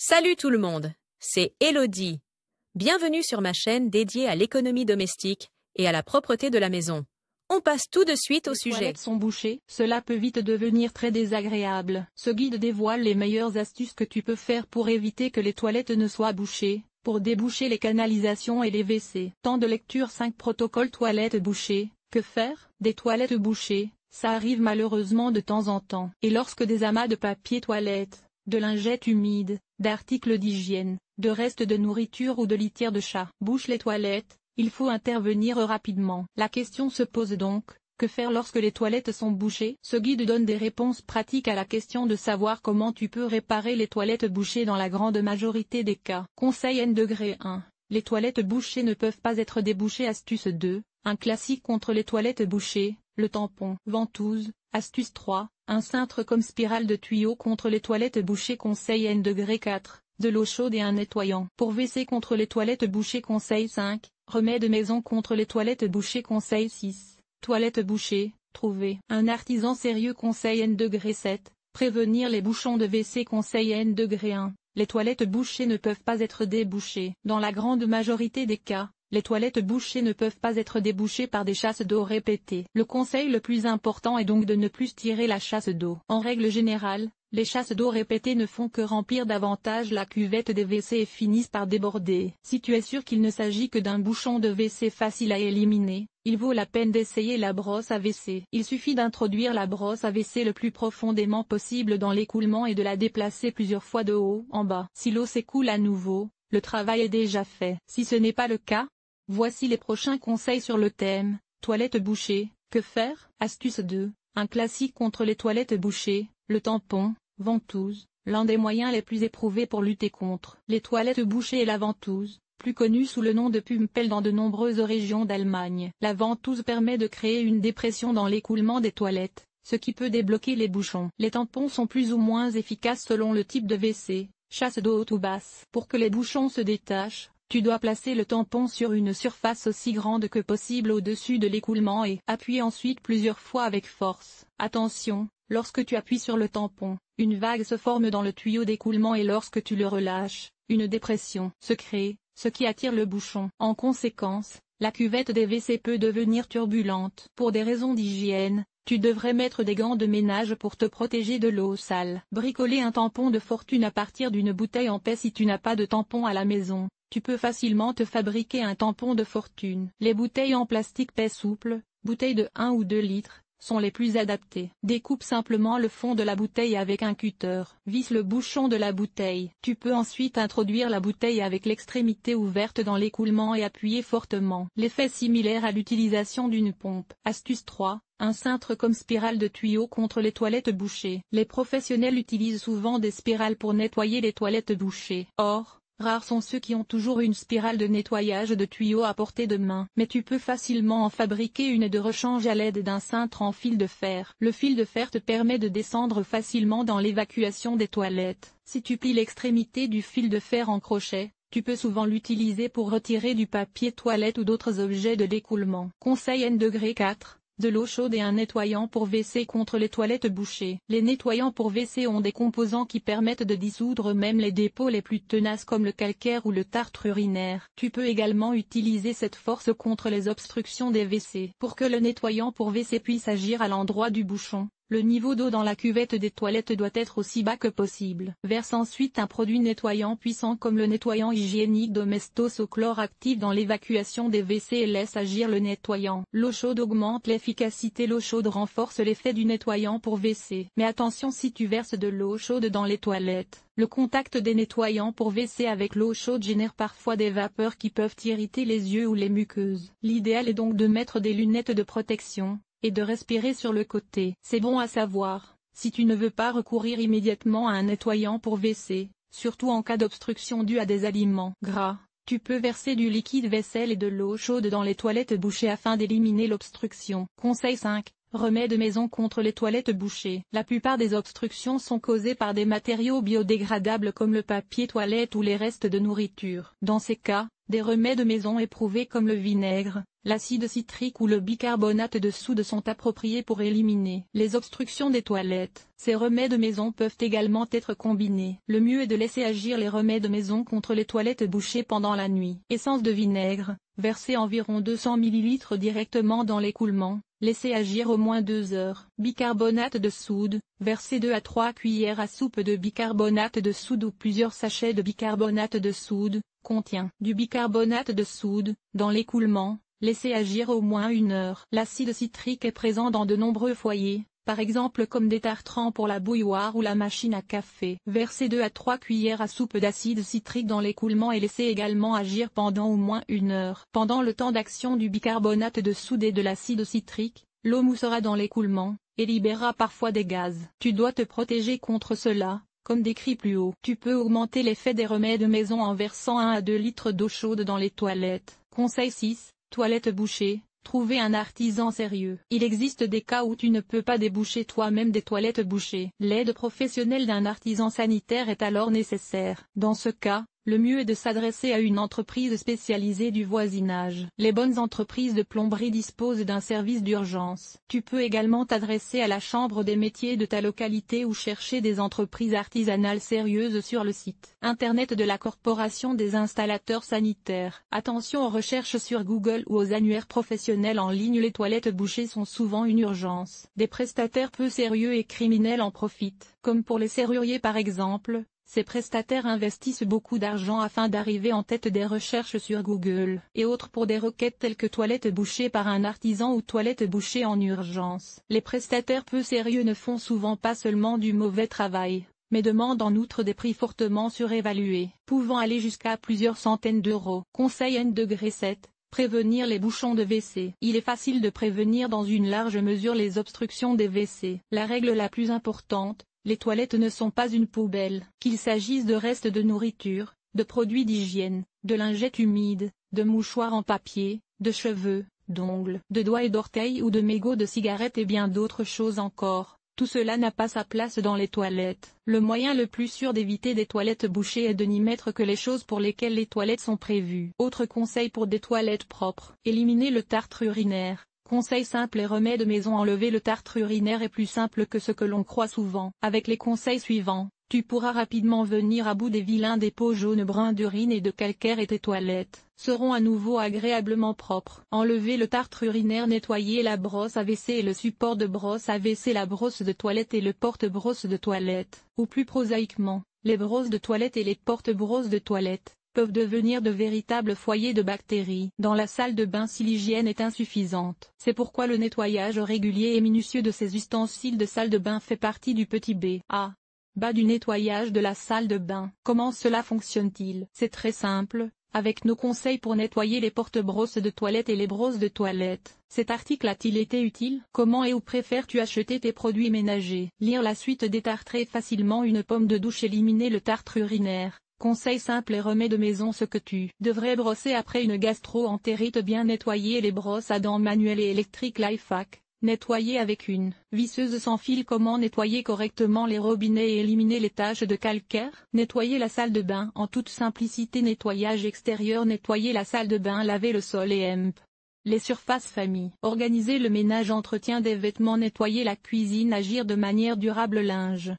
Salut tout le monde, c'est Elodie. Bienvenue sur ma chaîne dédiée à l'économie domestique et à la propreté de la maison. On passe tout de suite au Les sujet. toilettes sont bouchées, cela peut vite devenir très désagréable. Ce guide dévoile les meilleures astuces que tu peux faire pour éviter que les toilettes ne soient bouchées, pour déboucher les canalisations et les WC. Temps de lecture 5 Protocole toilettes bouchées. Que faire? Des toilettes bouchées, ça arrive malheureusement de temps en temps. Et lorsque des amas de papier toilette, de lingettes humides, d'articles d'hygiène, de restes de nourriture ou de litière de chat bouchent les toilettes, il faut intervenir rapidement. La question se pose donc, que faire lorsque les toilettes sont bouchées? Ce guide donne des réponses pratiques à la question de savoir comment tu peux réparer les toilettes bouchées dans la grande majorité des cas. Conseil N-1. Les toilettes bouchées ne peuvent pas être débouchées. Astuce 2. Un classique contre les toilettes bouchées, le tampon. Ventouse. Astuce 3. Un cintre comme spirale de tuyau contre les toilettes bouchées. Conseil N-4. De l'eau chaude et un nettoyant. Pour WC contre les toilettes bouchées. Conseil 5. Remède maison contre les toilettes bouchées. Conseil 6. Toilettes bouchées, trouver un artisan sérieux. Conseil N-7. Prévenir les bouchons de WC. Conseil N-1. Les toilettes bouchées ne peuvent pas être débouchées. Dans la grande majorité des cas, les toilettes bouchées ne peuvent pas être débouchées par des chasses d'eau répétées. Le conseil le plus important est donc de ne plus tirer la chasse d'eau. En règle générale, les chasses d'eau répétées ne font que remplir davantage la cuvette des WC et finissent par déborder. Si tu es sûr qu'il ne s'agit que d'un bouchon de WC facile à éliminer, il vaut la peine d'essayer la brosse à WC. Il suffit d'introduire la brosse à WC le plus profondément possible dans l'écoulement et de la déplacer plusieurs fois de haut en bas. Si l'eau s'écoule à nouveau, le travail est déjà fait. Si ce n'est pas le cas, voici les prochains conseils sur le thème. Toilettes bouchées, que faire? Astuce 2. Un classique contre les toilettes bouchées, le tampon. Ventouse, l'un des moyens les plus éprouvés pour lutter contre les toilettes bouchées est la ventouse, plus connue sous le nom de Pumpel dans de nombreuses régions d'Allemagne. La ventouse permet de créer une dépression dans l'écoulement des toilettes, ce qui peut débloquer les bouchons. Les tampons sont plus ou moins efficaces selon le type de WC, chasse d'eau haute ou basse. Pour que les bouchons se détachent, tu dois placer le tampon sur une surface aussi grande que possible au-dessus de l'écoulement et appuyer ensuite plusieurs fois avec force. Attention, lorsque tu appuies sur le tampon, une vague se forme dans le tuyau d'écoulement et lorsque tu le relâches, une dépression se crée, ce qui attire le bouchon. En conséquence, la cuvette des WC peut devenir turbulente. Pour des raisons d'hygiène, tu devrais mettre des gants de ménage pour te protéger de l'eau sale. Bricoler un tampon de fortune à partir d'une bouteille en paix. Si tu n'as pas de tampon à la maison, tu peux facilement te fabriquer un tampon de fortune. Les bouteilles en plastique paix souple, bouteilles de 1 ou 2 litres, sont les plus adaptés. Découpe simplement le fond de la bouteille avec un cutter. Visse le bouchon de la bouteille. Tu peux ensuite introduire la bouteille avec l'extrémité ouverte dans l'écoulement et appuyer fortement. L'effet similaire à l'utilisation d'une pompe. Astuce 3. Un cintre comme spirale de tuyau contre les toilettes bouchées. Les professionnels utilisent souvent des spirales pour nettoyer les toilettes bouchées. Or, rares sont ceux qui ont toujours une spirale de nettoyage de tuyaux à portée de main. Mais tu peux facilement en fabriquer une de rechange à l'aide d'un cintre en fil de fer. Le fil de fer te permet de descendre facilement dans l'évacuation des toilettes. Si tu plies l'extrémité du fil de fer en crochet, tu peux souvent l'utiliser pour retirer du papier toilette ou d'autres objets de l'écoulement. Conseil N-4. De l'eau chaude et un nettoyant pour WC contre les toilettes bouchées. Les nettoyants pour WC ont des composants qui permettent de dissoudre même les dépôts les plus tenaces comme le calcaire ou le tartre urinaire. Tu peux également utiliser cette force contre les obstructions des WC. Pour que le nettoyant pour WC puisse agir à l'endroit du bouchon, le niveau d'eau dans la cuvette des toilettes doit être aussi bas que possible. Verse ensuite un produit nettoyant puissant comme le nettoyant hygiénique Domestos au chlore actif dans l'évacuation des WC et laisse agir le nettoyant. L'eau chaude augmente l'efficacité. L'eau chaude renforce l'effet du nettoyant pour WC. Mais attention, si tu verses de l'eau chaude dans les toilettes, le contact des nettoyants pour WC avec l'eau chaude génère parfois des vapeurs qui peuvent irriter les yeux ou les muqueuses. L'idéal est donc de mettre des lunettes de protection et de respirer sur le côté. C'est bon à savoir, si tu ne veux pas recourir immédiatement à un nettoyant pour WC, surtout en cas d'obstruction due à des aliments gras, tu peux verser du liquide vaisselle et de l'eau chaude dans les toilettes bouchées afin d'éliminer l'obstruction. Conseil 5. Remèdes maison contre les toilettes bouchées. La plupart des obstructions sont causées par des matériaux biodégradables comme le papier toilette ou les restes de nourriture. Dans ces cas, des remèdes maison éprouvés comme le vinaigre, l'acide citrique ou le bicarbonate de soude sont appropriés pour éliminer les obstructions des toilettes. Ces remèdes maison peuvent également être combinés. Le mieux est de laisser agir les remèdes maison contre les toilettes bouchées pendant la nuit. Essence de vinaigre, verser environ 200 ml directement dans l'écoulement. Laissez agir au moins 2 heures. Bicarbonate de soude, versez 2 à 3 cuillères à soupe de bicarbonate de soude ou plusieurs sachets de bicarbonate de soude, contient du bicarbonate de soude, dans l'écoulement, laissez agir au moins 1 heure. L'acide citrique est présent dans de nombreux foyers, par exemple comme des tartrans pour la bouilloire ou la machine à café. Versez 2 à 3 cuillères à soupe d'acide citrique dans l'écoulement et laissez également agir pendant au moins 1 heure. Pendant le temps d'action du bicarbonate de soude et de l'acide citrique, l'eau moussera dans l'écoulement, et libérera parfois des gaz. Tu dois te protéger contre cela, comme décrit plus haut. Tu peux augmenter l'effet des remèdes maison en versant 1 à 2 litres d'eau chaude dans les toilettes. Conseil 6, toilettes bouchées. Trouvez un artisan sérieux. Il existe des cas où tu ne peux pas déboucher toi-même des toilettes bouchées. L'aide professionnelle d'un artisan sanitaire est alors nécessaire. Dans ce cas, le mieux est de s'adresser à une entreprise spécialisée du voisinage. Les bonnes entreprises de plomberie disposent d'un service d'urgence. Tu peux également t'adresser à la chambre des métiers de ta localité ou chercher des entreprises artisanales sérieuses sur le site Internet de la Corporation des installateurs sanitaires. Attention aux recherches sur Google ou aux annuaires professionnels en ligne. Les toilettes bouchées sont souvent une urgence. Des prestataires peu sérieux et criminels en profitent. Comme pour les serruriers par exemple. Ces prestataires investissent beaucoup d'argent afin d'arriver en tête des recherches sur Google et autres pour des requêtes telles que toilettes bouchées par un artisan ou toilettes bouchées en urgence. Les prestataires peu sérieux ne font souvent pas seulement du mauvais travail, mais demandent en outre des prix fortement surévalués, pouvant aller jusqu'à plusieurs centaines d'euros. Conseil N-7. Prévenir les bouchons de WC. Il est facile de prévenir dans une large mesure les obstructions des WC. La règle la plus importante, les toilettes ne sont pas une poubelle. Qu'il s'agisse de restes de nourriture, de produits d'hygiène, de lingettes humides, de mouchoirs en papier, de cheveux, d'ongles, de doigts et d'orteils ou de mégots de cigarettes et bien d'autres choses encore, tout cela n'a pas sa place dans les toilettes. Le moyen le plus sûr d'éviter des toilettes bouchées est de n'y mettre que les choses pour lesquelles les toilettes sont prévues. Autre conseil pour des toilettes propres. Éliminer le tartre urinaire. Conseil simple et remède maison. Enlever le tartre urinaire est plus simple que ce que l'on croit souvent. Avec les conseils suivants, tu pourras rapidement venir à bout des vilains dépôts jaunes-bruns d'urine et de calcaire et tes toilettes seront à nouveau agréablement propres. Enlever le tartre urinaire. Nettoyer la brosse à WC et le support de brosse à WC, la brosse de toilette et le porte-brosse de toilette. Ou plus prosaïquement, les brosses de toilette et les porte-brosses de toilette peuvent devenir de véritables foyers de bactéries dans la salle de bain si l'hygiène est insuffisante. C'est pourquoi le nettoyage régulier et minutieux de ces ustensiles de salle de bain fait partie du petit B.A. Bas du nettoyage de la salle de bain. Comment cela fonctionne-t-il? C'est très simple, avec nos conseils pour nettoyer les porte-brosses de toilette et les brosses de toilette. Cet article a-t-il été utile? Comment et où préfères-tu acheter tes produits ménagers? Lire la suite. Détartrer facilement une pomme de douche. Éliminer le tartre urinaire. Conseil simple et remède maison. Ce que tu devrais brosser après une gastro-entérite. Bien nettoyer les brosses à dents manuelles et électriques. Lifehack. Nettoyer avec une visseuse sans fil. Comment nettoyer correctement les robinets et éliminer les taches de calcaire? Nettoyer la salle de bain en toute simplicité. Nettoyage extérieur. Nettoyer la salle de bain. Laver le sol et les surfaces famille. Organiser le ménage. Entretien des vêtements. Nettoyer la cuisine. Agir de manière durable. Linge.